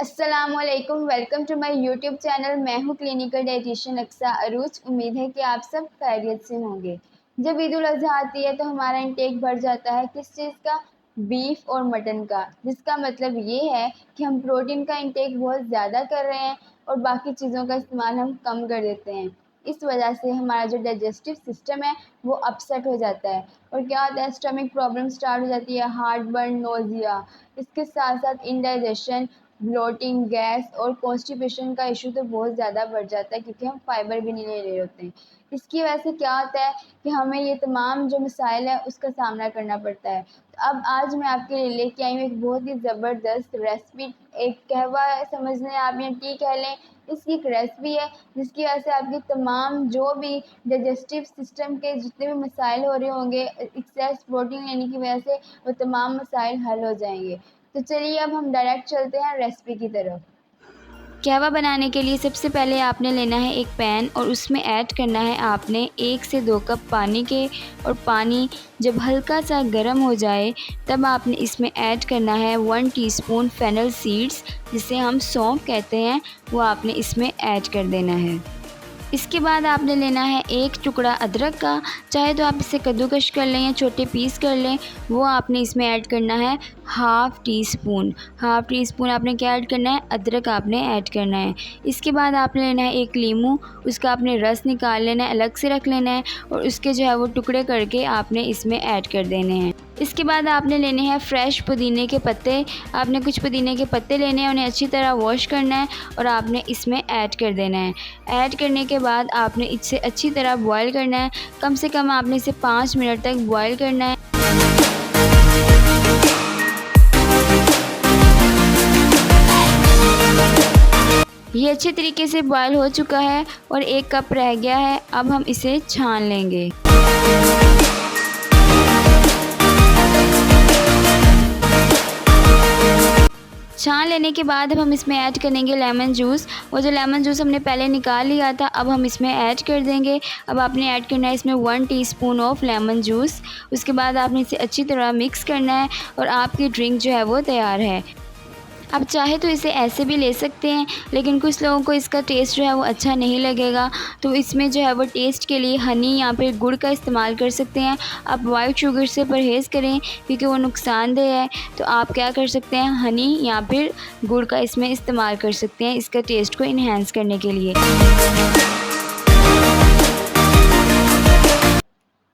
अस्सलामुअलैकुम, welcome to my YouTube channel. मैं हूं क्लिनिकल डाइटिशियन अक्सा अरूज। उम्मीद है कि आप सब खैरियत से होंगे। जब ईद उल अज़हा आती है तो हमारा इंटेक बढ़ जाता है किस चीज़ का? बीफ और मटन का, जिसका मतलब ये है कि हम प्रोटीन का इंटेक बहुत ज़्यादा कर रहे हैं और बाकी चीज़ों का इस्तेमाल हम कम कर देते हैं। इस वजह से हमारा जो डाइजेस्टिव सिस्टम है वो अपसेट हो जाता है और क्या होता है, स्टमक प्रॉब्लम स्टार्ट हो जाती है, हार्ट बर्न, नोज़िया। इसके साथ साथ इंडाइजेशन, ब्लोटिंग, गैस और कॉन्स्टिपेशन का इशू तो बहुत ज़्यादा बढ़ जाता है क्योंकि हम फाइबर भी नहीं ले रहे होते हैं। इसकी वजह से क्या होता है कि हमें ये तमाम जो मसाइल है उसका सामना करना पड़ता है। तो अब आज मैं आपके लिए लेके आई हूँ एक बहुत ही ज़बरदस्त रेसिपी। एक कहवा समझ लें आप या टी कह लें, इसकी एक रेसिपी है जिसकी वजह से आपकी तमाम जो भी डाइजेस्टिव सिस्टम के जितने भी मसाइल हो रहे होंगे एक्सेस प्रोटीन लेने की वजह से, वो तमाम मसाइल हल हो जाएंगे। तो चलिए अब हम डायरेक्ट चलते हैं रेसिपी की तरफ। कहवा बनाने के लिए सबसे पहले आपने लेना है एक पैन और उसमें ऐड करना है आपने 1 से 2 कप पानी के। और पानी जब हल्का सा गर्म हो जाए तब आपने इसमें ऐड करना है 1 टीस्पून फेनल सीड्स, जिसे हम सौंफ कहते हैं, वो आपने इसमें ऐड कर देना है। इसके बाद आपने लेना है एक टुकड़ा अदरक का, चाहे तो आप इसे कद्दूकश कर लें या छोटे पीस कर लें। वो आपने इसमें ऐड करना है हाफ़ टी स्पून आपने क्या ऐड करना है? अदरक आपने ऐड करना है। इसके बाद आपने लेना है एक लीमू, उसका आपने रस निकाल लेना है, अलग से रख लेना है और उसके जो है वो टुकड़े करके आपने इसमें ऐड कर देने हैं। इसके बाद आपने लेने हैं फ्रेश पुदीने के पत्ते। आपने कुछ पुदीने के पत्ते लेने हैं, उन्हें अच्छी तरह वॉश करना है और आपने इसमें ऐड कर देना है। ऐड करने के बाद आपने इसे अच्छी तरह बॉईल करना है। कम से कम आपने इसे 5 मिनट तक बॉईल करना है। ये अच्छे तरीके से बॉईल हो चुका है और 1 कप रह गया है। अब हम इसे छान लेंगे। छान लेने के बाद अब हम इसमें ऐड करेंगे लेमन जूस। वो जो लेमन जूस हमने पहले निकाल लिया था, अब हम इसमें ऐड कर देंगे। अब आपने ऐड करना है इसमें 1 टीस्पून ऑफ लेमन जूस। उसके बाद आपने इसे अच्छी तरह मिक्स करना है और आपकी ड्रिंक जो है वो तैयार है। आप चाहे तो इसे ऐसे भी ले सकते हैं, लेकिन कुछ लोगों को इसका टेस्ट जो है वो अच्छा नहीं लगेगा, तो इसमें जो है वो टेस्ट के लिए हनी या फिर गुड़ का इस्तेमाल कर सकते हैं। आप वाइट शुगर से परहेज़ करें क्योंकि वो नुकसानदेह है। तो आप क्या कर सकते हैं, हनी या फिर गुड़ का इसमें इस्तेमाल कर सकते हैं इसका टेस्ट को इन्हेंस करने के लिए।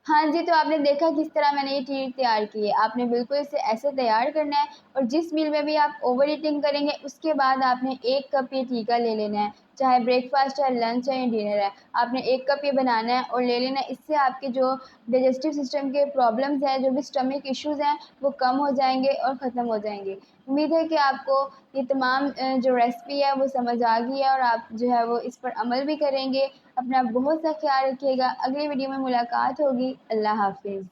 हाँ जी, तो आपने देखा किस तरह मैंने ये टी तैयार की है। आपने बिल्कुल इसे ऐसे तैयार करना है और जिस मील में भी आप ओवर ईटिंग करेंगे उसके बाद आपने 1 कप ये टी का ले लेना है। चाहे ब्रेकफ़ास्ट, चाहे लंच, चाहे डिनर है, आपने 1 कप ये बनाना है और ले लेना है। इससे आपके जो डाइजेस्टिव सिस्टम के प्रॉब्लम्स हैं, जो भी स्टमक इश्यूज़ हैं, वो कम हो जाएँगे और ख़त्म हो जाएँगे। उम्मीद है कि आपको ये तमाम जो रेसिपी है वो समझ आ गई है और आप जो है वो इस पर अमल भी करेंगे। अपना बहुत सा ख्याल रखिएगा। अगली वीडियो में मुलाकात होगी। अल्लाह हाफ़िज़।